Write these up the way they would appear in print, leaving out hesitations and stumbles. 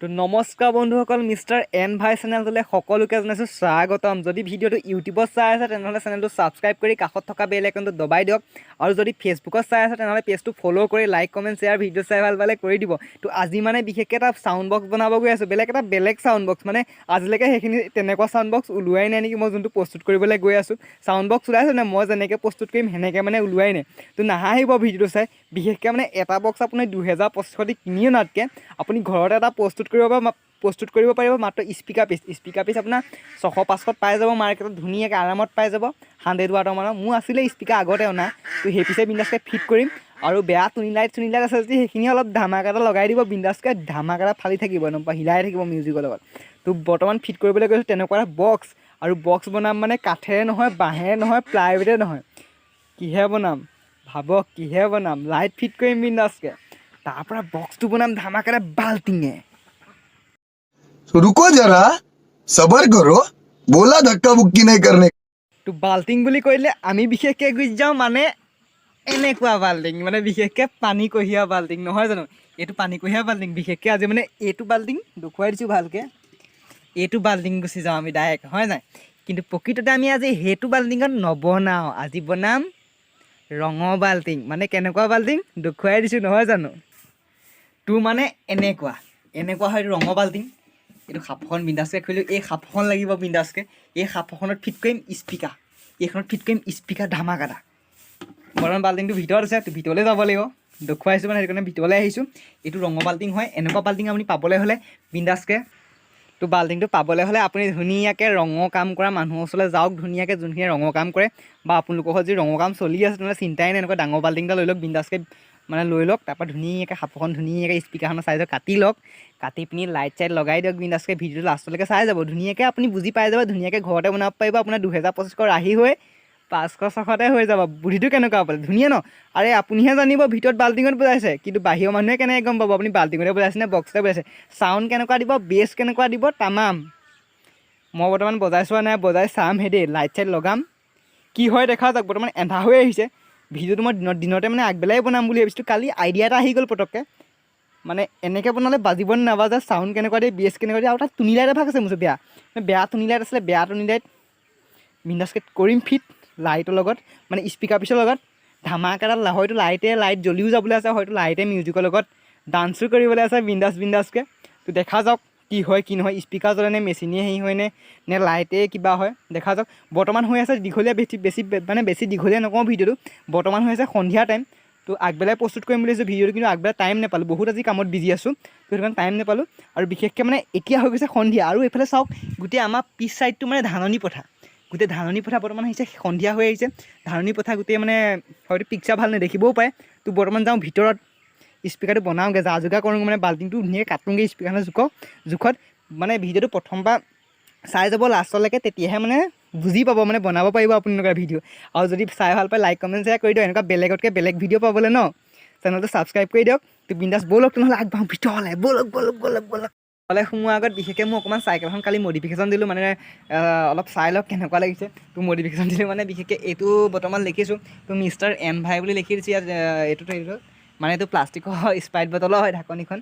তো নমস্কাৰ বন্ধুসকল, মিষ্টাৰ এন ভাই চেনেলটোলৈ সকলোকে জনাইছোঁ স্বাগতম। যদি ভিডিঅ'টো ইউটিউবত চাই আছে তেনেহ'লে চেনেলটো ছাবস্ক্ৰাইব কৰি কাষত থকা বেল আইকনটো দবাই দিয়ক, আৰু যদি ফেচবুকত চাই আছে তেনেহ'লে পেজটো ফ'ল' কৰি লাইক কমেণ্ট শ্বেয়াৰ ভিডিঅ' চাই ভাল পালে কৰি দিব। তো আজি মানে বিশেষকৈ এটা ছাউণ্ড বক্স বনাব গৈ আছোঁ, বেলেগ ছাউণ্ড বক্স, মানে আজিলৈকে সেইখিনি তেনেকুৱা ছাউণ্ড বক্স ওলোৱাই নাই নেকি। মই যোনটো প্ৰস্তুত কৰিবলৈ গৈ আছোঁ ছাউণ্ড বক্স ওলাইছোঁ নে মই যেনেকৈ প্ৰস্তুত কৰিম সেনেকৈ মানে ওলোৱাই নাই। তো নাহাঁহিব ভিডিঅ'টো চাই। বিশেষকৈ মানে এটা বক্স আপুনি 2500 দি কিনি অনাতকৈ আপুনি ঘৰতে এটা প্ৰস্তুত কৰিব পাৰিব মাত্ৰ স্পীকাৰ পিচ আপোনাৰ 600-500 পাই যাব মাৰ্কেটত, ধুনীয়াকৈ আৰামত পাই যাব 100 ৱাটৰ মানৰ। মোৰ আছিলে স্পীকাৰ আগতে অনা, তো সেই পিছে বিন্দাছকৈ ফিট কৰিম। আৰু বেয়া টুনি লাইট আছে যদি সেইখিনি অলপ ধামাকা এটা লগাই দিব, বিন্দাছকৈ ধামাকা এটা ফালি থাকিব, একদম হিলাই থাকিব মিউজিকৰ লগত। তো বৰ্তমান ফিট কৰিবলৈ গৈছোঁ তেনেকুৱা এটা বক্স, আৰু বক্স বনাম মানে কাঠেৰে নহয়, বাঁহেৰে নহয়, প্লাইউডে নহয়, কিহে বনাম ভাবক, কিহে বনাম। লাইট ফিট কৰিম বিন্দাছকৈ, তাৰপৰা বক্সটো বনাম ধামাকাৰে বাল্টিঙে। तो रुको जरा सबर करो, बोला धक्का मुक्की नहीं करने। তো বাল্টিং বুলি কৰিলে আমি বিশেষকৈ গুচি যাওঁ মানে এনেকুৱা বাল্টিং, মানে বিশেষকৈ পানী কঢ়িয়া বাল্টিং নহয় জানো। এইটো পানী কঢ়িয়া বাল্টিং, বিশেষকৈ আজি মানে এইটো বাল্টিং দেখুৱাই দিছোঁ ভালকৈ। এইটো বাল্টিং গুচি যাওঁ আমি ডাইৰেক্ট, হয় নাই। কিন্তু প্ৰকৃততে আমি আজি সেইটো বাল্টিঙত নবনাওঁ, আজি বনাম ৰঙৰ বাল্টিং। মানে কেনেকুৱা বাল্টিং দেখুৱাই দিছোঁ নহয় জানো। তোৰ মানে এনেকুৱা হয় ৰঙৰ বাল্টিং। এইটো সাপখন বিন্দাছকৈ খুলিলোঁ, এই সাপখন লাগিব বিন্দাছকৈ। এই সাপখনত ফিট কৰিম স্পীকাৰ, এইখনত ফিট কৰিম স্পীকাৰ ধামাকাটা। বৰ্তমান বাল্টিংটো ভিতৰত আছে, তো ভিতৰলৈ যাব লাগিব, দেখুৱাইছোঁ মানে সেইটো কাৰণে ভিতৰলৈ আহিছোঁ। এইটো ৰঙৰ বাল্টিং হয়। এনেকুৱা বাল্টিং আপুনি পাবলৈ হ'লে বিন্দাছকৈ, তো বাল্টিংটো পাবলৈ হ'লে আপুনি ধুনীয়াকৈ ৰঙৰ কাম কৰা মানুহৰ ওচৰলৈ যাওক, ধুনীয়াকৈ যোনখিনি ৰঙৰ কাম কৰে, বা আপোনালোকৰ ঘৰত যদি ৰঙৰ কাম চলি আছে তেনেহ'লে চিন্তাই নাই, এনেকুৱা ডাঙৰ বাল্টিং এটা লৈ লওক বিন্দাছকৈ, মানে লৈ লওক। তাৰপৰা ধুনীয়াকৈ সাপখন ধুনীয়াকৈ স্পীকাৰখনৰ চাইজত কাটি লওক, কাটি পিনি লাইট চাইট লগাই দিয়ক বিন্দাছকৈ। ভিডিঅ'টো লাষ্টলৈকে চাই যাব, ধুনীয়াকৈ আপুনি বুজি পাই যাব, ধুনীয়াকৈ ঘৰতে বনাব পাৰিব। আপোনাৰ 2500 ৰাহি হৈ 500-600তে হৈ যাব। বুদ্ধিটো কেনেকুৱা পালে, ধুনীয়া ন। আৰে আপুনিহে জানিব ভিতৰত বাল্টিঙত বজাইছে, কিন্তু বাহিৰৰ মানুহে কেনেকৈ গম পাব আপুনি বাল্টিঙতে বজাইছে নে বক্সতে বজাইছে। চাউণ্ড কেনেকুৱা দিব, বেছ কেনেকুৱা দিব, তামাম। মই বৰ্তমান বজাই চোৱা নাই, বজাই চাম হে দেই, লাইট চাইট লগাম, কি হয় দেখা যাওক। বৰ্তমান এন্ধাৰ হৈ আহিছে। ভিডিঅ'টো মই দিনতে মানে আগবেলাই বনাম বুলি ভাবিছিলোঁ, কালি আইডিয়া এটা আহি গ'ল পটককৈ। মানে এনেকৈ বনালে বাজিব নাবাজে, চাউণ্ড কেনেকুৱা দিয়ে, বেছ কেনেকুৱা দিয়ে, আৰু তাত টুনি লাইট এভাগ আছে মোৰ বেয়া টুনি লাইট আছিলে, বেয়া টুনি লাইট বিন্দাছকৈ কৰিম ফিট লাইটৰ লগত, মানে স্পীকাৰ পিছৰ লগত ধামাকা এটাত। হয়তো লাইট জ্বলিও যাবলৈ আছে, হয়তো লাইটে মিউজিকৰ লগত ডান্সো কৰিবলৈ আছে বিন্দাছকৈ। তো দেখা যাওক কি হয় কি নহয়, স্পীকাৰ জ্বলে নে মেচিনে হেৰি হয় নে লাইটে কিবা হয়, দেখা যাওক। বৰ্তমান হৈ আছে দীঘলীয়া, বেছি দীঘলীয়া নকওঁ ভিডিঅ'টো। বৰ্তমান হৈ আছে সন্ধিয়া টাইম, তো আগবেলাই প্ৰস্তুত কৰিম বুলি ভাবিছোঁ ভিডিঅ'টো, কিন্তু আগবেলাই টাইম নাপালোঁ, বহুত আজি কামত বিজি আছোঁ, তো সেইটো কাৰণে টাইম নাপালোঁ। আৰু বিশেষকৈ মানে এতিয়া হৈ গৈছে সন্ধিয়া, আৰু এইফালে চাওক গোটেই আমাৰ পিছ চাইডটো মানে ধাননি পথাৰ, গোটেই ধাননি পথাৰ বৰ্তমান আহিছে, সন্ধিয়া হৈ আহিছে, ধাননি পথাৰ গোটেই, মানে হয়তো পিকচাৰ ভাল নেদেখিবও পাৰে। তো বৰ্তমান যাওঁ ভিতৰত, স্পীকাৰটো বনাওঁগৈ, যা যোগাৰ কৰোঁ, মানে বাল্টিংটো ধুনীয়াকৈ কাটোঁগৈ স্পীকাৰখনৰ জোখত। মানে ভিডিঅ'টো প্ৰথমবাৰ চাই যাব লাষ্টলৈকে, তেতিয়াহে মানে বুজি পাব, মানে বনাব পাৰিব আপোনালোকৰ ভিডিঅ'। আৰু যদি চাই ভাল পায় লাইক কমেণ্ট শ্বেয়াৰ কৰি দিয়ক। এনেকুৱা বেলেগতকৈ বেলেগ ভিডিঅ' পাবলৈ ন, চেনেলটো ছাবস্ক্ৰাইব কৰি দিয়ক। তো বিন্দাছ ব'লক তেনেহ'লে আগবাঢ়ো ভিতৰলৈ, ব'লক। হ'লে সোমোৱাৰ আগত বিশেষকৈ মই অকণমান চাইকেলখন কালি মডিফিকেশ্যন দিলোঁ, মানে অলপ চাই লওক কেনেকুৱা লাগিছে। তো মডিফিকেশ্যন দিলোঁ মানে বিশেষকৈ এইটো বৰ্তমান লিখিছোঁ, তো মিষ্টাৰ এন ভাই বুলি লিখি দিছোঁ ইয়াত। এইটো মানে এইটো প্লাষ্টিকৰ স্প্ৰাইট বটলৰ হয়, ঢাকনিখন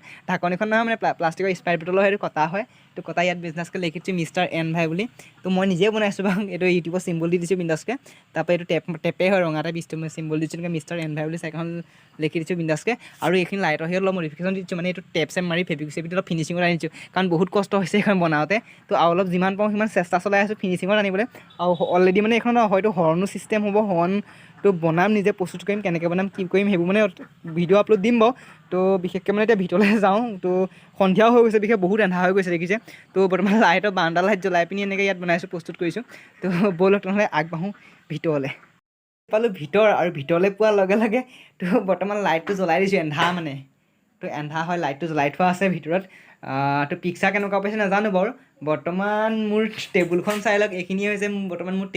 নহয়, মানে প্লাষ্টিকৰ স্প্ৰাইট বটলৰ সেইটো কটা হয়। তো কটা ইয়াত বিজনেছকৈ লিখি দিছোঁ মিষ্টাৰ এন ভাই বুলি। তো মই নিজে বনাইছোঁ বাৰু, এইটো ইউটিউবত চিম্বল দি দিছোঁ বিন্দাছকৈ। তাৰপৰা এইটো টেপেই হয়, ৰঙা টাইপ চিম্বল দিছোঁ, এনেকৈ মিষ্টাৰ এন ভাই বুলি চাইকেলখন লিখি দিছোঁ বিন্দাছকৈ। আৰু এইখিনি লাইটৰ হেৰিত অলপ মডিফিকেশ্যন দি দিছোঁ, মানে এইটো টেপ মাৰি ফেব্ৰিক অলপ ফিনিচিঙত আনিছোঁ, কাৰণ বহুত কষ্ট হৈছে এইখন বনাওঁতে। তো আৰু অলপ যিমান পাৰোঁ সিমান চেষ্টা চলাই আছোঁ ফিনিচিঙত আনিবলৈ। আৰু অলৰেডি মানে এইখন হয়তো হৰ্ণো ছিষ্টেম হ'ব, হৰ্ণটো বনাম, নিজে প্ৰস্তুত কৰিম, কেনেকৈ বনাম কি কৰিম সেইবোৰ মানে ভিডিঅ' আপলোড দিম বাৰু। তো বিশেষকৈ মানে এতিয়া ভিতৰলৈ যাওঁ, তো সন্ধিয়াও হৈ গৈছে, বিশেষ বহুত এন্ধাৰ হৈ গৈছে দেখিছে। তো বৰ্তমান লাইটৰ বাৰান্দা লাইট জ্বলাই পিনি এনেকৈ ইয়াত বনাইছোঁ, প্ৰস্তুত কৰিছোঁ। তো ব'লক তেনেহ'লে আগবাঢ়োঁ ভিতৰলৈ। পালোঁ ভিতৰ, আৰু ভিতৰলৈ পোৱাৰ লগে লগে তো বৰ্তমান লাইটটো জ্বলাই দিছোঁ, এন্ধাৰ মানে। তো এন্ধাৰ হয়, লাইটটো জ্বলাই থোৱা আছে ভিতৰত। তো পিকচাৰ কেনেকুৱা পাইছে নাজানো বাৰু। বৰ্তমান মোৰ টেবুলখন চাই লওক, এইখিনিয়ে হৈছে বৰ্তমান মোৰ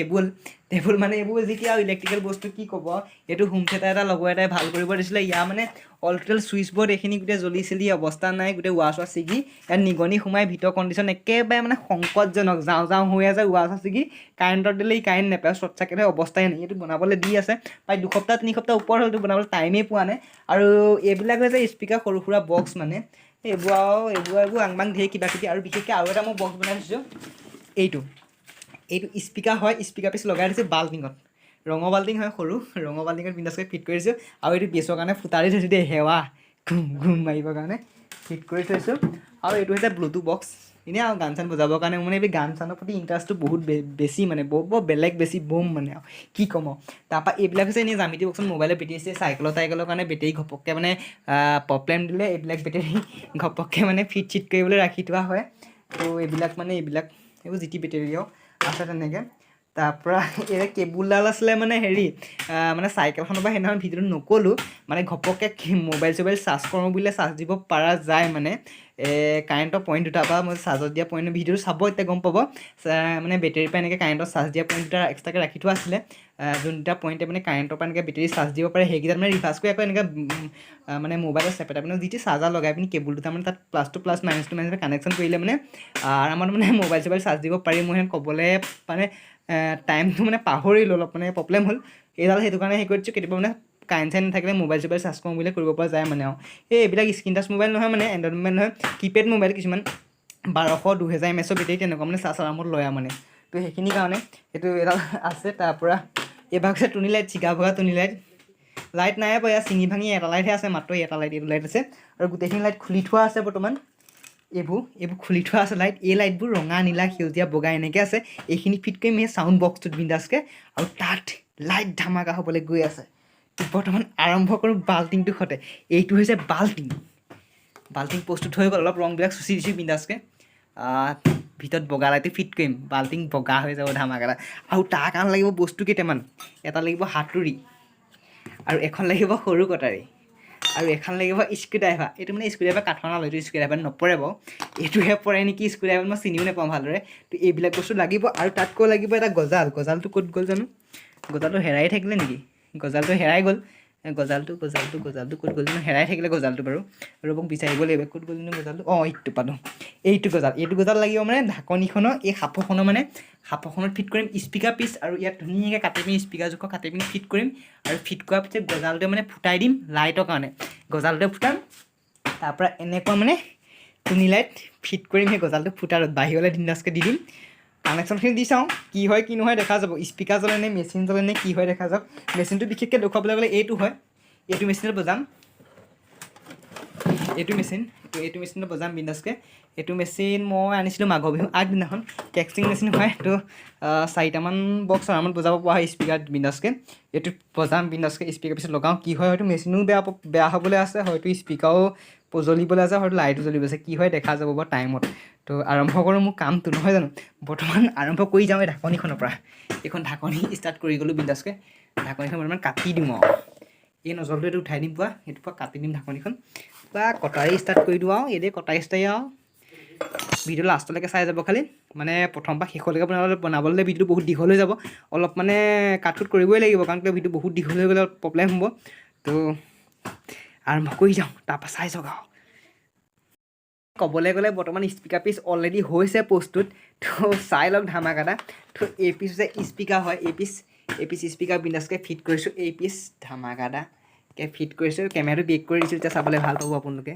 টেবুল মানে এইবোৰ যেতিয়া ইলেক্ট্ৰিকেল বস্তু কি ক'ব। এইটো হোম থিয়েটাৰ এটা লগৰ এটাই ভাল কৰিব দিছিলে, ইয়াৰ মানে অল টোটেল ছুইচ বৰ্ড এইখিনি গোটেই জ্বলি চলি অৱস্থা নাই, গোটেই ৱাছ ছিগি ইয়াত নিগনি সোমাই, ভিতৰ কণ্ডিশ্যন একেবাৰে মানে সংকটজনক, যাওঁ হৈ আছে, ৱাছ ছিগি কাৰেণ্টত দিলে ই কাৰেণ্ট নাপায়, শ্বৰ্ট চাৰ্কিটৰ অৱস্থাই নাই। এইটো বনাবলৈ দি আছে প্ৰায় 2-3 সপ্তাহ ওপৰত হ'ল, এইটো বনাবলৈ টাইমেই পোৱা নাই। আৰু এইবিলাক হৈছে স্পীকাৰ সৰু সুৰা বক্স, মানে এইবোৰ আংবাং ধেৰ কিবা কিবি আৰু বিশেষকৈ আৰু এটা মই বক্স বনাই থৈছোঁ এইটো স্পীকাৰ হয় স্পীকাৰ পিছ লগাই দিছোঁ বাল্টিঙত ৰঙৰ বাল্টিং হয় সৰু ৰঙৰ বাল্টিঙত বিন্দাছকৈ ফিট কৰিছোঁ আৰু এইটো বেছৰ কাৰণে ফুটাৰি থৈছোঁ দেই সেৱা ঘুম ঘুম মাৰিবৰ কাৰণে ফিট কৰি থৈছোঁ আৰু এইটো হৈছে ব্লুটুথ বক্স এনেই আৰু গান চান বজাবৰ কাৰণে মানে এই গান চানৰ প্ৰতি ইণ্টাৰেষ্টটো বহুত বেছি মানে বৰ বেলেগ বেছি বম মানে আৰু কি ক'ম আৰু তাৰপৰা এইবিলাক হৈছে এনেই জামিতি বক্সত মোবাইলৰ বেটেৰী আছে চাইকেলৰ কাৰণে বেটেৰী ঘপককৈ মানে প্ৰব্লেম দিলে এইবিলাক বেটেৰী ঘপককৈ মানে ফিট চিট কৰিবলৈ ৰাখি থোৱা হয় তো এইবোৰ জি টি বেটেৰী আছে তেনেকৈ তাৰপৰা এই কেবুলডাল আছিলে মানে মানে চাইকেলখনৰ পৰা সেইদিনাখন ভিডিঅ'টো নক'লোঁ মানে ঘপককৈ মোবাইল চোবাইল চাৰ্জ কৰোঁ বুলিলে চাৰ্জ দিব পৰা যায় মানে কাৰেণ্টৰ পইণ্ট দুটাৰ পৰা মই চাৰ্জত দিয়া পইণ্ট ভিডিঅ'টো চাব এতিয়া গম পাব মানে বেটেৰীৰ পৰা এনেকৈ কাৰেণ্টৰ চাৰ্জ দিয়া পইণ্ট দুটা এক্সট্ৰাকৈ ৰাখি থোৱা আছিলে যোন দুটা পইণ্টে মানে কাৰেণ্টৰ পৰা এনেকৈ বেটেৰী চাৰ্জ দিব পাৰে সেইকেইটাত মানে ৰিভাৰ্ছ কৰি আকৌ এনেকৈ মানে মোবাইলৰ চেপেটা পিনে যিটো চাৰ্জাৰ লগাই পিনি কেবুল দুটা মানে তাত plus two plus minus two minus connection কৰিলে মানে আৰামত মানে মোবাইল চোবাইল চাৰ্জ দিব পাৰি মই ক'বলৈ মানে টাইমটো মানে পাহৰিলোঁ অলপ মানে প্ৰব্লেম হ'ল এইডাল সেইটো কাৰণে কৰি দিছোঁ কেতিয়াবা মানে কাৰেণ্ট চাইন নাথাকিলে মোবাইল চোবাইল চাৰ্জ কৰোঁ বুলি কৰিব পৰা যায় মানে আৰু এইবিলাক স্ক্ৰীন টাচ মোবাইল নহয় মানে এণ্ড্ৰইড মোবাইল নহয় কিপেড মোবাইল কিছুমান 1200-2000 mAh বেটেৰী তেনেকুৱা মানে চাৰ্জ আৰামত লয় মানে তো সেইখিনি কাৰণে এইটো এডাল আছে তাৰপৰা এইভাগ হৈছে টুনি লাইট চিগা ভগা টুনি লাইট নাই বাৰু ইয়াত চিঙি ভাঙি এটা লাইটহে আছে মাত্ৰ এটা লাইট এইটো লাইট আছে আৰু গোটেইখিনি লাইট খুলি থোৱা আছে বৰ্তমান এইবোৰ খুলি থোৱা আছে লাইট এই লাইটবোৰ ৰঙা নীলা সেউজীয়া বগা এনেকৈ আছে এইখিনি ফিট কৰিম এই চাউণ্ড বক্সটোত বিন্দাছকৈ আৰু তাত লাইট ধামাকা হ'বলৈ গৈ আছে বৰ্তমান আৰম্ভ কৰোঁ বাল্টিংটো সতে এইটো হৈছে বাল্টিং প্ৰস্তুত হৈ গ'ল অলপ ৰংবিলাক চুচি দিছোঁ বিন্দাছকৈ ভিতৰত বগা লাইটটো ফিট কৰিম বাল্টিং বগা হৈ যাব ধামাকা আৰু তাৰ কাৰণে লাগিব বস্তু কেইটামান এটা লাগিব হাতুৰি আৰু এখন লাগিব সৰু কটাৰী আৰু এখন লাগিব স্ক্ৰুড্ৰাইভাৰ এইটো মানে স্ক্ৰুড্ৰাইভাৰ কাঠৰ নাল এইটো স্ক্ৰুড্ৰাইভাৰ নপৰে বাৰু এইটোহে পৰে নেকি স্ক্ৰুড্ৰাইভাৰ মই চিনিও নাপাওঁ ভালদৰে তো এইবিলাক বস্তু লাগিব আৰু তাতকৈ লাগিব এটা গজালটো ক'ত গ'ল জানো গজালটো হেৰাই থাকিলে নেকি গজালটো হেৰাই গ'ল গজালটো ক'ত গ'ল জানো হেৰাই থাকিলে গজালটো বাৰু আৰু মোক বিচাৰিব লাগিব ক'ত গ'ল জানো গজালটো এইটো পালোঁ এইটো গজাল লাগিব মানে ঢাকনিখনৰ এই সাঁফৰখনৰ মানে সাঁফৰখনত ফিট কৰিম স্পীকাৰ পিচ আৰু ইয়াত ধুনীয়াকৈ কাটি পিনি স্পীকাৰ জোখৰ কাটি পিনি ফিট কৰিম আৰু ফিট কৰাৰ পিছত গজালটোৱে মানে ফুটাই দিম লাইটৰ কাৰণে গজালটোৱে ফুটাম তাৰপৰা এনেকুৱা মানে টুনি লাইট ফিট কৰিম সেই গজালটো ফুটাৰত বাহিৰলৈ বিন্দাছকৈ দি দিম কানেকশ্যনখিনি দি চাওঁ কি হয় কি নহয় দেখা যাব স্পীকাৰ জ্বলে নে মেচিন জ্বলে নে কি হয় দেখা যাওক মেচিনটো বিশেষকৈ দেখুৱাবলৈ গ'লে এইটো হয় এইটো মেচিনত বজাম এইটো মেচিনত বজাম বিন্দাছকৈ এইটো মেচিন মই আনিছিলোঁ মাঘৰ বিহু আগদিনাখন কেক্সিং মেচিন হয় তো 4টামান বক্স আৰামত বজাব পৰা হয় স্পীকাৰ বিন্দাছকৈ এইটো বজাম বিন্দাছকৈ স্পীকাৰ পিছত লগাওঁ কি হয় হয়তো মেচিনো বেয়া হ'বলৈ আছে হয়তো স্পীকাৰো জ্বলিবলৈ আছে হয়তো লাইটো জ্বলিব আছে কি হয় দেখা যাব বাৰু টাইমত তো আৰম্ভ কৰোঁ মোৰ কামটো নহয় জানো বৰ্তমান আৰম্ভ কৰি যাওঁ এই ঢাকনিখনৰ পৰা এইখন ঢাকনি ষ্টাৰ্ট কৰি গ'লোঁ বিন্দাছকৈ ঢাকনিখন বৰ্তমান কাটি দিওঁ আৰু এই নজলটো এইটো উঠাই দিম এইটোৰ পৰা কাটি দিম ঢাকনিখন বা কটাৰী ষ্টাৰ্ট কৰি দিওঁ আৰু এই কটাৰী ষ্টাৰী আৰু ভিডিঅ' লাষ্টলৈকে চাই যাব খালি মানে প্ৰথম পৰা শেষলৈকে বনাবলৈ ভিডিঅ'টো বহুত দীঘল হৈ যাব অলপ মানে কাটকুট কৰিবই লাগিব কাৰণ ভিডিঅ' বহুত দীঘল হৈ গ'লে প্ৰব্লেম হ'ব তো আৰম্ভ কৰি যাওঁ তাৰপৰা চাই যাওক আৰু ক'বলৈ গ'লে বৰ্তমান স্পীকাৰ পিচ অলৰেডি হৈছে প্ৰস্তুত তো চাই লওক ধামাকাটা তো এই পিচ যে স্পীকাৰ হয় এই পিচ স্পীকাৰ বিন্দাছকৈ ফিট কৰিছোঁ এই পিচ ধামাকাটাকৈ ফিট কৰিছোঁ কেমেৰাটো বেক কৰি দিছোঁ তেতিয়া চাবলৈ ভাল পাব আপোনালোকে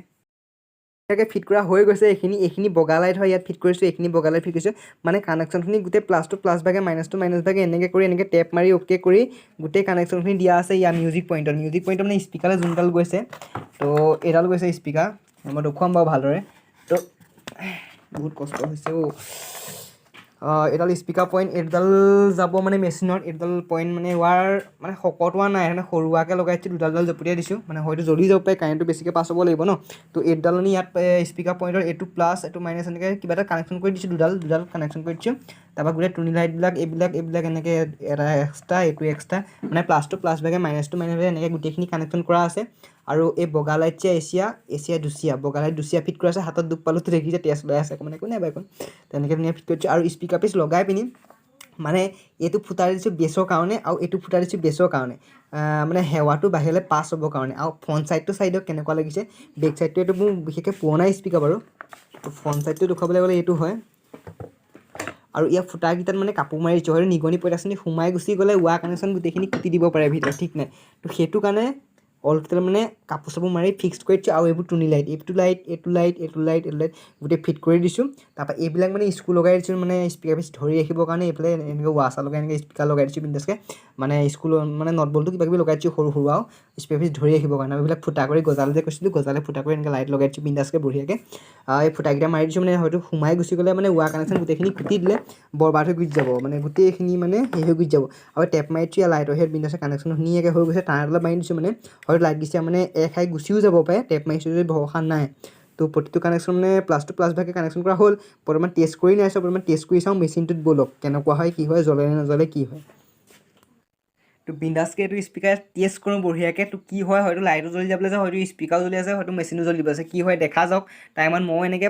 ফিট কৰা হৈ গৈছে এইখিনি বগা লাইট হয় ইয়াত ফিট কৰিছোঁ এইখিনি বগা লাইট ফিট কৰিছোঁ মানে কানেকশ্যনখিনি গোটেই প্লাছ টু প্লাছ ভাগে মাইনাছ টু মাইনাছ ভাগে এনেকৈ কৰি এনেকৈ টেপ মাৰি অ'কে কৰি গোটেই কানেকশ্যনখিনি দিয়া আছে ইয়াৰ মিউজিক পইণ্টত মানে স্পীকাৰলৈ যোনডাল গৈছে তো এইডাল গৈছে স্পীকাৰ মই দেখুৱাম বাৰু ভালদৰে তো বহুত কষ্ট হৈছে এইডাল স্পীকাৰ পইণ্ট এইডাল যাব মানে মেচিনত এইডাল পইণ্ট মানে ৱাৰ মানে শকতোৱা নাই মানে সৰুৱাকৈ লগাইছোঁ দুডাল জপতিয়াই দিছোঁ মানে হয়তো জ্বলি যাব পাৰে কাৰেণ্টটো বেছিকৈ পাছ হ'ব লাগিব ন তো এইডাল নি ইয়াত স্পীকাৰ পইণ্টৰ এইটো প্লাছ এইটো মাইনাছ এনেকৈ কিবা এটা কানেকশ্যন কৰি দিছোঁ দুডাল কানেকশ্যন কৰি দিছোঁ তাৰপৰা গোটেই টুনি লাইটবিলাক এইবিলাক এনেকৈ এটা এক্সট্ৰা এইটো এক্সট্ৰা মানে প্লাছ টু প্লাছ ভাগে মাইনাছ টু মাইনাছ ভাগে এনেকৈ গোটেইখিনি কানেকশ্যন কৰা আছে আৰু এই বগা লাইট যে এছিয়া দুচিয়া বগা লাইট দুচিয়া ফিট কৰা আছে হাতত দুখ পালোঁ দেখি যে তেজ ওলাই আছে মানে একো নাই বাৰু তেনেকৈ ধুনীয়া ফিট কৰিছোঁ আৰু স্পীকাৰ পিচ লগাই পিনি মানে এইটো ফুটাই দিছোঁ বেছৰ কাৰণে আৰু এইটো ফুটাই দিছোঁ বেছৰ কাৰণে মানে সেৱাটো বাহিৰলৈ পাছ হ'বৰ কাৰণে আৰু ফ্ৰণ্ট ছাইডটো চাইডক কেনেকুৱা লাগিছে বেক ছাইডটো এইটো মোৰ বিশেষকৈ পুৰণা স্পীকাৰ বাৰু তো ফ্ৰণ্ট ছাইডটো দেখুৱাবলৈ গ'লে এইটো হয় আৰু ইয়াৰ ফুটাকেইটাত মানে কাপোৰ মাৰি দিছোঁ হয়তো নিগনি পইতাখিনি সোমাই গুচি গ'লে ৱাৰ কানেকশ্যন গোটেইখিনি কুটি দিব পাৰে ভিতৰত ঠিক নাই তো সেইটো কাৰণে অল টোটেল মানে কাপোৰ চাপোৰ মাৰি ফিক্স কৰি দিছোঁ আৰু এইবোৰ টুনি লাইট এইটো লাইট গোটেই ফিট কৰি দিছোঁ তাৰপৰা এইবিলাক মানে স্ক্ৰু লগাই দিছোঁ মানে স্পীকাৰ পিছ ধৰি ৰাখিবৰ কাৰণে এইফালে এনেকৈ ৱাছা লগাই এনেকৈ স্পীকাৰ লগাই দিছোঁ বিন্দাছকৈ মানে স্কুলৰ মানে নট বলটো কিবা কিবি লগাই দিছোঁ সৰু সৰু আৰু স্পীকাৰ পিছ ধৰি ৰাখিবৰ কাৰণে এইবিলাক ফুটা কৰি গজাল যে কৈছিলোঁ গজালে ফুটা কৰি এনেকৈ লাইট লগাই দিছোঁ বিন্দাছকৈ বঢ়িয়াকৈ এই ফুটাকেইটা মাৰি দিছোঁ মানে হয়তো সোমাই গুচি গ'লে মানে ৱাৰ কানেকশ্যন গোটেইখিনি কুটি দিলে বৰবাদ হৈ গুচি যাব মানে গোটেইখিনি মানে হেৰি হৈ গুচি যাব আৰু টেপ মাৰি দিছোঁ লাইটৰ হেড বিন্দাছকৈ কানেকশ্যন ধুনীয়াকৈ হৈ গৈছে তাঁৰ অলপ মাৰি দিছোঁ মানে হয়তো লাইট দিছে মানে খাই গুচিও যাব পাৰে টেপ মাৰিছোঁ যদি ভৰসা নাই তো প্ৰতিটো কানেকশ্যন মানে প্লাছ টু প্লাছ ভাগে কানেকশ্যন কৰা হ'ল বৰ্তমান টেষ্ট কৰি নাই চাওঁ বৰ্তমান টেষ্ট কৰি চাওঁ মেচিনটোত ব'লক কেনেকুৱা হয় কি হয় জ্বলে নে নজ্বলে কি হয় তো বিন্দাছকৈ এইটো স্পীকাৰ টেষ্ট কৰোঁ বঢ়িয়াকৈ তো কি হয় হয়তো লাইটো জ্বলি যাবলৈ আছে হয়তো স্পীকাৰো জ্বলি আছে হয়তো মেচিনো জ্বলি আছে কি হয় দেখা যাওক টাইমত মই এনেকৈ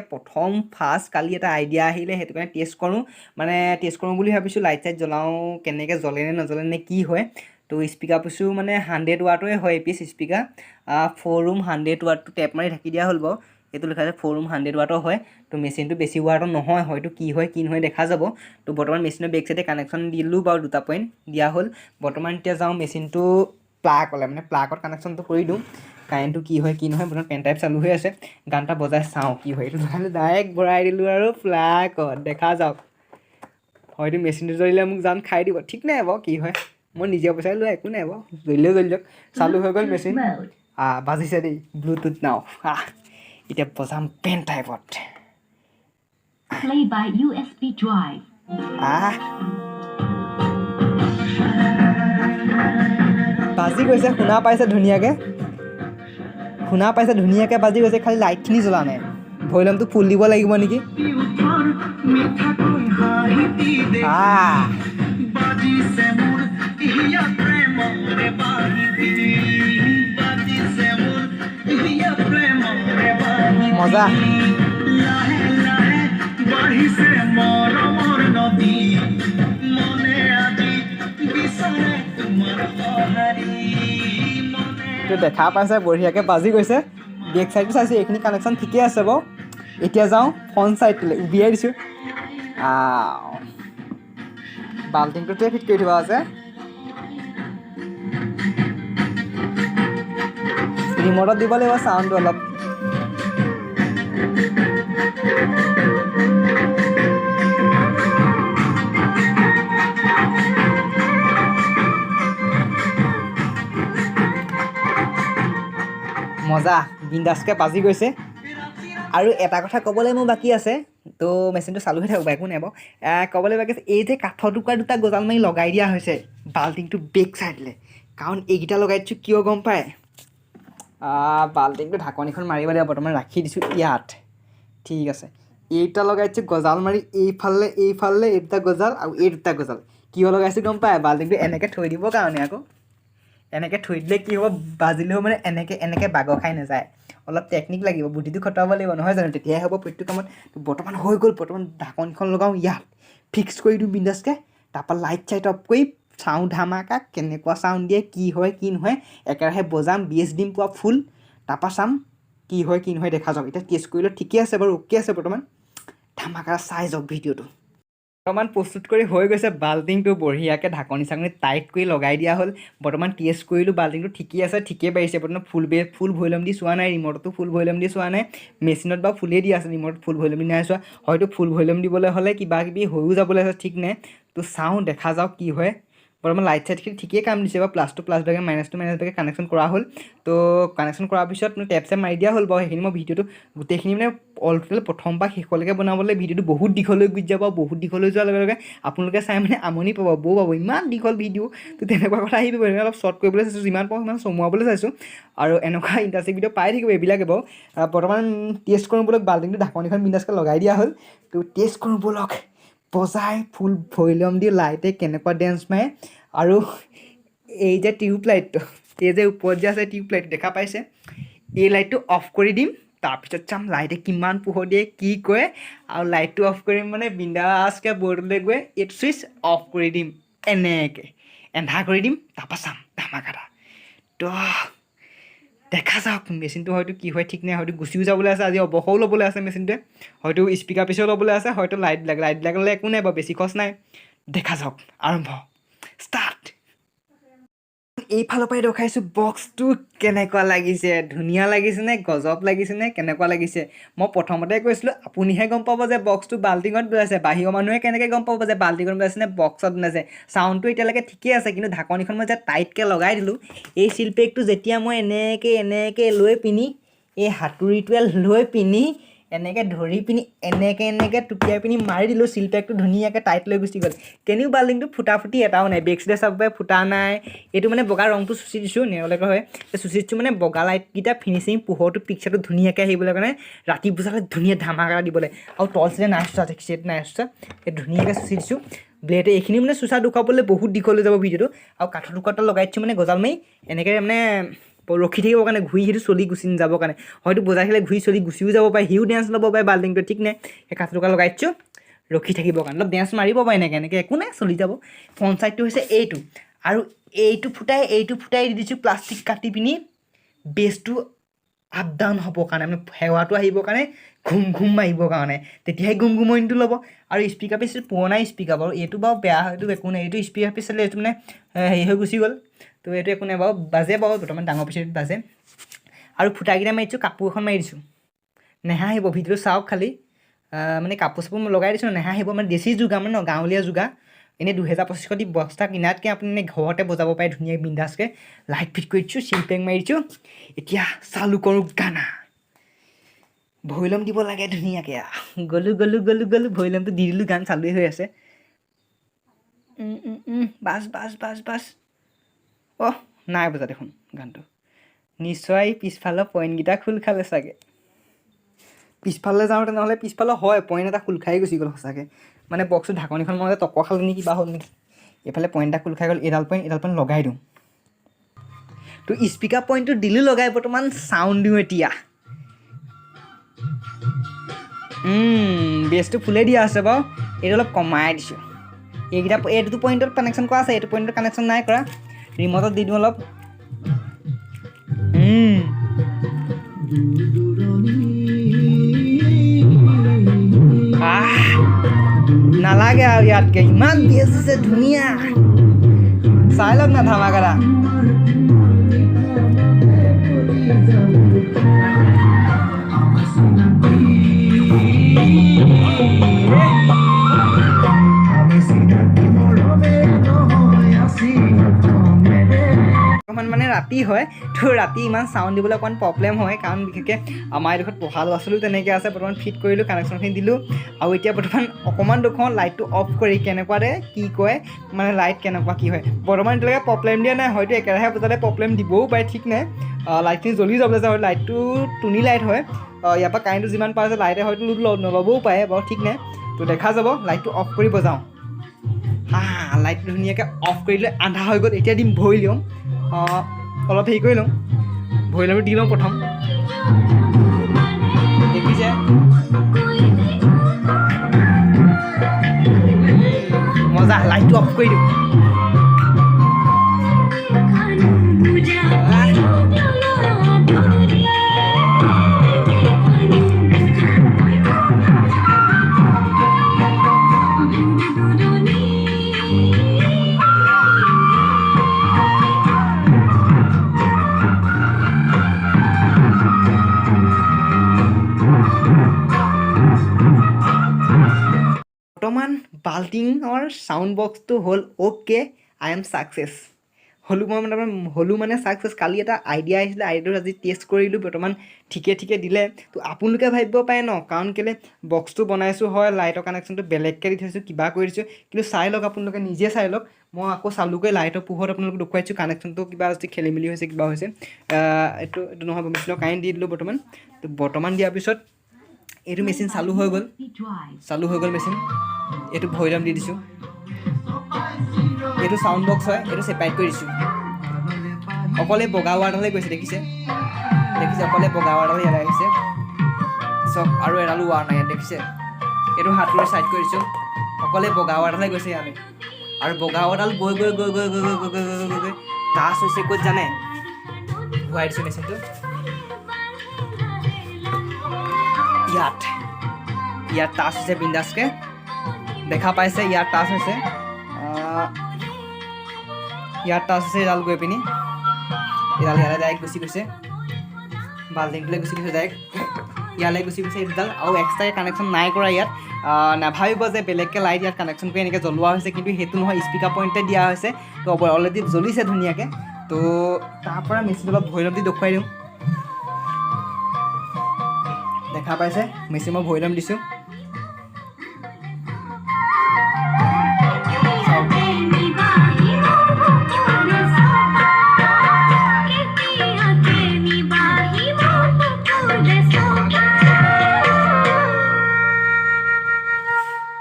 ফাৰ্ষ্ট কালি এটা আইডিয়া আহিলে সেইটো কাৰণে টেষ্ট কৰোঁ মানে টেষ্ট কৰোঁ বুলি ভাবিছোঁ লাইট চাইট জ্বলাওঁ কেনেকৈ জ্বলে নে নজ্বলে নে কি হয় তো স্পীকাৰ পিছো মানে 100 ৱাটৰে হয় এপিচ স্পীকাৰ 4 ৰুম 100 ৱাটটো টেপ মাৰি ঢাকি দিয়া হ'ল বাৰু এইটো লিখা আছে 4 ৰুম 100 ৱাটৰ হয় তো মেচিনটো বেছি ৱাটৰ নহয় হয়তো কি হয় কি নহয় দেখা যাব তো বৰ্তমান মেচিনৰ বেক চাইডে কানেকশ্যন দিলোঁ বাৰু 2টা পইণ্ট দিয়া হ'ল বৰ্তমান এতিয়া যাওঁ মেচিনটো প্লাগলৈ মানে প্লাগত কানেকশ্যনটো কৰি দিওঁ কাৰেণ্টটো কি হয় কি নহয় বৰ্তমান পেন টাইপ চালু হৈ আছে গান এটা বজাই চাওঁ কি হয় এইটো ডাইৰেক্ট ভৰাই দিলোঁ আৰু প্লাগত দেখা যাওক হয়তো মেচিনটো জ্বলিলে মোক জান খাই দিব ঠিক নাই বাৰু কি হয় মই নিজে পইচাই লোৱা একো নাই বাৰু জ্বলিলেও জ্বলি যাওক চালু হৈ গ'ল মেচিন বাজিছে দেই ব্লুটুথ নাও এতিয়া বজাম পেন টাইপত Play by USB drive. বাজি গৈছে শুনা পাইছে ধুনীয়াকৈ বাজি গৈছে খালি লাইটখিনি জ্বলা নাই ভলিউমটো ফুল দিব লাগিব নেকি মজা দেখা পাইছে বঢ়িয়াকৈ বাজি গৈছে বেক চাইডটো চাইছোঁ এইখিনি কানেকশ্যন ঠিকেই আছে বাৰু এতিয়া যাওঁ ফ্ৰণ্ট চাইডটোলৈ উলিয়াই দিছোঁ বাল্টিংটোতে ফিট কৰি থোৱা আছে ৰিমটত দিব লাগিব চাউণ্ডটো অলপ মজা বিন্দাছকৈ বাজি গৈছে আৰু এটা কথা ক'বলৈ মোৰ বাকী আছে তো মেচিনটো চালু হৈ থাকক একো নাই বাৰু ক'বলৈ বাকী আছে এই যে কাঠৰ টুকুৰা দুটা গজাল মাৰি লগাই দিয়া হৈছে বাল্টিংটো বেক চাইডলৈ কাৰণ এইকেইটা লগাই দিছোঁ কিয় গম পায় বাল্টিংটো ঢাকনিখন মাৰিব লাগিব বৰ্তমান ৰাখি দিছোঁ ইয়াত ঠিক আছে এইটা লগাই দিছোঁ গজাল মাৰি এইফালে এই দুটা গজাল আৰু এই দুটা গজাল কিয় লগাইছোঁ গম পায় বাল্টিংটো এনেকৈ থৈ দিবৰ কাৰণে আকৌ এনেকৈ থৈ দিলে কি হ'ব বাজিলেও মানে এনেকৈ বাগৰ খাই নাযায় অলপ টেকনিক লাগিব বুদ্ধিটো খটাব লাগিব নহয় জানো তেতিয়াহে হ'ব প্ৰত্যেক কামত বৰ্তমান হৈ গ'ল বৰ্তমান ঢাকনিখন লগাওঁ ইয়াত ফিক্স কৰি দিওঁ বিন্দাছকৈ তাৰপৰা লাইট চাইট অফ কৰি চাউণ্ড ধামাকা কেনেকুৱা চাউণ্ড দিয়ে কি হয় কি নহয় একেৰাহে বজাম বেছ দিম পোৱা ফুল তাৰপৰা চাম কি হয় কি নহয় দেখা যাওক এতিয়া টেষ্ট কৰিলে ঠিকে আছে বাৰু অ'কে আছে বৰ্তমান ধামাকা চাই যাওক ভিডিঅ'টো বৰ্তমান প্ৰস্তুত কৰি হৈ গৈছে বাল্টিংটো বঢ়িয়াকৈ ঢাকনি চাকনি টাইট কৰি লগাই দিয়া হ'ল বৰ্তমান টেষ্ট কৰিলোঁ বাল্টিংটো ঠিকেই আছে ঠিকেই পাৰিছে বৰ্তমান ফুল ভলিউম দি চোৱা নাই ৰিমটতো ফুল ভলিউম দি চোৱা নাই মেচিনত বাৰু ফুলেই দি আছে ৰিমটত ফুল ভলিউম দি নাই চোৱা হয়তো ফুল ভলিউম দিবলৈ হ'লে কিবা কিবি হৈও যাবলৈ আছে ঠিক নাই তো চাওঁ দেখা যাওক কি হয় বৰ্তমান লাইট চাইটখিনি ঠিকেই কাম দিছে বাৰু প্লাছ টু প্লাছ ভাগে মাইনাছ টু মাইনাছ ভাগে কানেকশ্যন কৰা হ'ল তো কানেকশ্যন কৰাৰ পিছত টেপ চেপ মাৰি দিয়া হ'ল বাৰু সেইখিনি মই ভিডিঅ'টো গোটেইখিনি মানে অল টোটেল প্ৰথম পৰা শেষলৈকে বনাবলৈ ভিডিঅ'টো বহুত দীঘলৈ গুচি যাব বহুত দীঘলৈ যোৱাৰ লগে লগে আপোনালোকে চাই মানে আমনি পাব বৌ পাব ইমান দীঘল ভিডিঅ' তো তেনেকুৱা কথা আহি পাব অলপ শ্বৰ্ট কৰিবলৈ চাইছোঁ যিমান পাৰোঁ সিমান চমুৱাবলৈ চাইছোঁ আৰু এনেকুৱা ইণ্টাৰেষ্টিং ভিডিঅ' পাই থাকিব এইবিলাকে বাৰু বৰ্তমান টেষ্ট কৰোঁ ব'লক বাল্টিংটো ঢাকনিখন বিন্দাছকৈ লগাই দিয়া হ'ল তো টেষ্ট কৰোঁ ব'লক বজাই ফুল ভলিউম দি লাইটে কেনেকুৱা ডেন্স মাৰে আৰু এই যে টিউব লাইটটো এই যে ওপৰত যে আছে টিউব লাইট দেখা পাইছে এই লাইটটো অফ কৰি দিম তাৰপিছত চাম লাইটে কিমান পোহৰ দিয়ে কি কৰে আৰু লাইটটো অফ কৰিম মানে বিন্দাছকৈ বৰ্ডলৈ গৈ এইটো ছুইচ অফ কৰি দিম এনেকৈ এন্ধাৰ কৰি দিম তাৰপৰা চাম ধামাকাটা তো দেখা যাওক মেচিনটো হয়তো কি হয় ঠিক নাই হয়তো গুচিও যাবলৈ আছে আজি অৱসৰো ল'বলৈ আছে মেচিনটোৱে হয়তো স্পীকাৰ পিছেও ল'বলৈ আছে হয়তো লাইট লাগিলে একো নাই বাৰু বেছি খৰচ নাই দেখা যাওক আৰম্ভ ষ্টাৰ্ট এইফালৰ পৰাই দেখাইছোঁ বক্সটো কেনেকুৱা লাগিছে, ধুনীয়া লাগিছে নে গজব লাগিছে নে কেনেকুৱা লাগিছে। মই প্ৰথমতে কৈছিলোঁ আপুনিহে গম পাব যে বক্সটো বাল্টিঙত বনাইছে, বাহিৰৰ মানুহে কেনেকৈ গম পাব যে বাল্টিঙত বনাইছে নে বক্সত বনাইছে। চাউণ্ডটো এতিয়ালৈকে ঠিকেই আছে, কিন্তু ঢাকনিখন মই যে টাইটকৈ লগাই দিলোঁ, এই চিলপেকটো যেতিয়া মই এনেকৈ লৈ পিনি এই হাতুৰিটোৱে লৈ পিনি এনেকৈ ধৰি পিনি এনেকৈ টুকিয়াই পিনি মাৰি দিলোঁ, চিলপেকটো ধুনীয়াকৈ টাইট লৈ গুচি গ'ল। কেনিও বাল্টিংটো ফুটা ফুটি এটাও নাই, বেক চাইডে চাব পাৰে ফুটা নাই। এইটো মানে বগা ৰংটো চুচি দিছোঁ, নেৰলেকৰ হয় চুচি দিছোঁ, মানে বগা লাইটকেইটা ফিনিচিং পোহৰটো পিকচাৰটো ধুনীয়াকৈ আহিবলৈ কাৰণে ৰাতি বুজালে ধুনীয়া ধামাকা দিবলৈ। আৰু তল চাইডে নাই চোৱা দেখিছে, এইটো নাই চোৱা, এই ধুনীয়াকৈ চুচি দিছোঁ ব্লেডে। এইখিনি মানে চুচা দুখাবলৈ বহুত দীঘল হৈ যাব ভিডিঅ'টো। আৰু কাঠৰ টুকুৰাটো লগাই দিছোঁ মানে গজাল মাৰি এনেকৈ মানে ৰখি থাকিবৰ কাৰণে, ঘূৰি সেইটো চলি গুচি নাযাবৰ কাৰণে। হয়তো বজাই থাকিলে ঘূৰি চলি গুচিও যাব পাৰে, সিও ডেন্স ল'ব পাৰে বাল্টিংটো, ঠিক নাই। সেই কাঠৰ টুকুৰা লগাই দিছোঁ ৰখি থাকিবৰ কাৰণে, অলপ ডেন্স মাৰিব পাৰে এনেকৈ একো নাই, চলি যাব। ফ্ৰণ্ট চাইডটো হৈছে এইটো, আৰু এইটো ফুটাই দি দিছোঁ প্লাষ্টিক কাটি পিনি বেছটো আপ ডাউন হ'বৰ কাৰণে, মানে সেৱাটো আহিবৰ কাৰণে, ঘুম মাৰিবৰ কাৰণে, তেতিয়াহে ঘুমঘুমনিটো ল'ব। আৰু স্পীকাৰ পিচ পুৰণা স্পীকাৰ বাৰু, এইটো বাৰু বেয়া হয়, এইটো একো নাই। এইটো স্পীকাৰ পিচ চালে এইটো মানে হেৰি হৈ গুচি গ'ল, তো এইটো একো নাই বাৰু, বাজে বাৰু বৰ্তমান ডাঙৰ পিছত বাজে। আৰু ফুটাকেইটা মাৰি দিছোঁ, কাপোৰ এখন মাৰি দিছোঁ, নেহাঁহিব ভিডিঅ'টো চাওক খালি। মানে কাপোৰ চাপোৰ লগাই দিছোঁ, নেহাঁহিব, মানে দেশী যোগা মানে ন, গাঁৱলীয়া যোগা। এনেই 2000-2500 দি বস্তা কিনাতকৈ আপুনি ঘৰতে বজাব পাৰে ধুনীয়াকৈ বিন্দাছকৈ। লাইট ফিট কৰি দিছোঁ, চিলপেক মাৰি দিছোঁ। এতিয়া চালু কৰোঁ গানা, ভৈলম দিব লাগে ধুনীয়াকৈ। গ'লোঁ ভৈলমটো দি দিলোঁ, গান চালুৱে হৈ আছে। বাছ অহ নাই বজা দেখোন গানটো। নিশ্চয় পিছফালৰ পইণ্টকেইটা খোল খালে চাগে, পিছফালে যাওঁ তেনেহ'লে পিছফালৰ হয় পইণ্ট এটা খোল খাই গুচি গ'ল সঁচাকৈ। মানে বক্সটো ঢাকনিখন মতে টকৰ খালে নেকি, কিবা হ'ল নেকি, এইফালে পইণ্ট এটা খোল খাই গ'ল। এডাল পইণ্ট লগাই দিওঁ, তো স্পীকাৰ পইণ্টটো দিলোঁ লগাই। বৰ্তমান চাউণ্ড দিওঁ এতিয়া, বেছটো ফুলে দিয়া আছে বাৰু, এইটো অলপ কমাই দিছোঁ। এইটো পইণ্টত কানেকশ্যন কৰা আছে, এইটো পইণ্টত কানেকশ্যন নাই কৰা। ৰিমটত দি দিওঁ অলপ। নালাগে আৰু ইয়াতকৈ, ইমান বেছ দিছে ধুনীয়া। চাই লওক না ধামাকাটা। অকণমান মানে ৰাতি হয়, তো ৰাতি ইমান চাউণ্ড দিবলৈ অকণমান প্ৰব্লেম হয়, কাৰণ বিশেষকৈ আমাৰ এইডোখৰত পঢ়া ল'ৰা ছোৱালীও তেনেকৈ আছে। বৰ্তমান ফিট কৰিলোঁ, কানেকশ্যনখিনি দিলোঁ, আৰু এতিয়া বৰ্তমান অকণমান দেখুৱাওঁ লাইটটো অফ কৰি কেনেকুৱা দে কি কয়, মানে লাইট কেনেকুৱা কি হয়। বৰ্তমান এতিয়ালৈকে প্ৰব্লেম দিয়া নাই, হয়তো একেৰাহে বজালে প্ৰব্লেম দিবও পাৰে, ঠিক নাই। লাইটখিনি জ্বলি যাবলৈ যায়, লাইটটো টুনি লাইট হয়, ইয়াৰ পৰা কাৰেণ্টটো যিমান পাৰে লাইটে হয়তো নল'বও পাৰে বাৰু, ঠিক নাই। তো দেখা যাব, লাইটটো অফ কৰি বজাওঁ। লাইটটো ধুনীয়াকৈ অফ কৰি দিলে আন্ধা হৈ গ'ল। এতিয়া দিম ভৈলম, অলপ হেৰি কৰি লওঁ, ভৈলমটো দি লওঁ প্ৰথম, দেখিছে মজা। লাইটটো অফ কৰি দিওঁ, বৰ্তমান বাল্টিঙৰ চাউণ্ড বক্সটো হ'ল অ'কে, আই এম ছাকচেছ। হ'লোঁ মানে ছাকচেছ। কালি এটা আইডিয়া আহিছিলে, আইডিয়াটো আজি টেষ্ট কৰিলোঁ, বৰ্তমান ঠিকে দিলে। তো আপোনালোকে ভাবিব পাৰে ন, কাৰণ কেলৈ বক্সটো বনাইছোঁ হয়, লাইটৰ কানেকশ্যনটো বেলেগকৈ দি থৈছোঁ, কিবা কৰি দিছোঁ, কিন্তু চাই লওক আপোনালোকে, নিজে চাই লওক। মই আকৌ চালোগৈ লাইটৰ পোহৰত আপোনালোকক দেখুৱাইছোঁ, কানেকশ্যনটো কিবা যদি খেলি মেলি হৈছে, কিবা হৈছে। এইটো নহয়, মেচিনৰ কাৰেণ্ট দি দিলোঁ বৰ্তমান। তো বৰ্তমান দিয়াৰ পিছত এইটো মেচিন চালু হৈ গ'ল মেচিন। এইটো ভৈলম দি দিছোঁ, এইটো চাউণ্ড বক্স হয়, এইটো ছেপাৰেট কৰি দিছোঁ। অকলে বগা ৱাৰডালে গৈছে, দেখিছে অকলে বগা ৱাৰডালে ইয়ালৈ আহিছে চব, আৰু এডালো ৱাৰ নাই ইয়াত, দেখিছে। এইটো হাতটোৰে ছাইড কৰি দিছোঁ, অকলে বগা ৱাৰডালে গৈছে ইয়ালৈ। আৰু বগা ৱাৰডাল গৈ টাচ হৈছে ক'ত জানে, ঘূৰাই দিছোঁ মেচিনটো ইয়াত টাচ হৈছে বিন্দাছকৈ, দেখা পাইছে, ইয়াত টাচ হৈছে। ইয়াত টাচ আছে এডাল গৈ পিনি এডাল ইয়ালৈ ডাইৰেক্ট গুচি গৈছে বাল্টিংটোলৈ গুচি গৈছে ডাইৰেক্ট ইয়ালৈ গুচি গৈছে এইডাল আৰু এক্সট্ৰাকৈ কানেকশ্যন নাই কৰা ইয়াত নাভাবিব যে বেলেগকৈ লাইট ইয়াত কানেকশ্যন কৰি এনেকৈ জ্বলোৱা হৈছে কিন্তু সেইটো নহয় স্পীকাৰ পইণ্টে দিয়া হৈছে তো অলৰেডি জ্বলিছে ধুনীয়াকৈ তো তাৰপৰা মেচিনটো অলপ ভৈৰৱ দি দেখুৱাই দিওঁ দেখা পাইছে মেচিন মই ভৈৰৱ দিছোঁ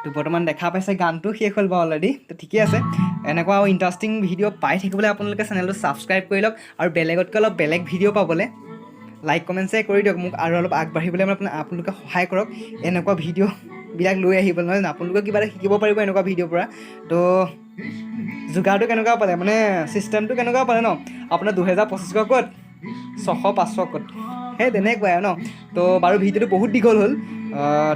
তো বৰ্তমান দেখা পাইছে গানটো শেষ হ'ল বাৰু অলৰেডি তো ঠিকে আছে এনেকুৱা আৰু ইণ্টাৰেষ্টিং ভিডিঅ' পাই থাকিবলৈ আপোনালোকে চেনেলটো ছাবস্ক্ৰাইব কৰি লওক আৰু বেলেগতকৈ অলপ বেলেগ ভিডিঅ' পাবলৈ লাইক কমেণ্ট শ্বেয়াৰ কৰি দিয়ক মোক আৰু অলপ আগবাঢ়িবলৈ আপোনালোকে সহায় কৰক এনেকুৱা ভিডিঅ'বিলাক লৈ আহিবলৈ নহয় জানো আপোনালোকে কিবা এটা শিকিব পাৰিব এনেকুৱা ভিডিঅ'ৰ পৰা তো যোগাৰটো কেনেকুৱা পালে মানে ছিষ্টেমটো কেনেকুৱা পালে ন আপোনাৰ 2500 ক'ত 600-500 ক'ত সেই তেনেকুৱাই আৰু ন তো বাৰু ভিডিঅ'টো বহুত দীঘল হ'ল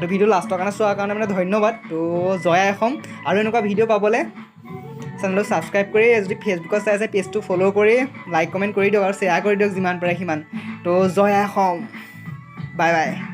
তো ভিডিঅ' লাষ্টৰ কাৰণে চোৱাৰ কাৰণে মানে ধন্যবাদ তো জয় আই অসম আৰু এনেকুৱা ভিডিঅ' পাবলৈ চেনেলটো ছাবস্ক্ৰাইব কৰি যদি ফেচবুকত চাই আছে পেজটো ফ'ল' কৰি লাইক কমেণ্ট কৰি দিয়ক আৰু শ্বেয়াৰ কৰি দিয়ক যিমান পাৰে সিমান তো জয় আই অসম বাই বাই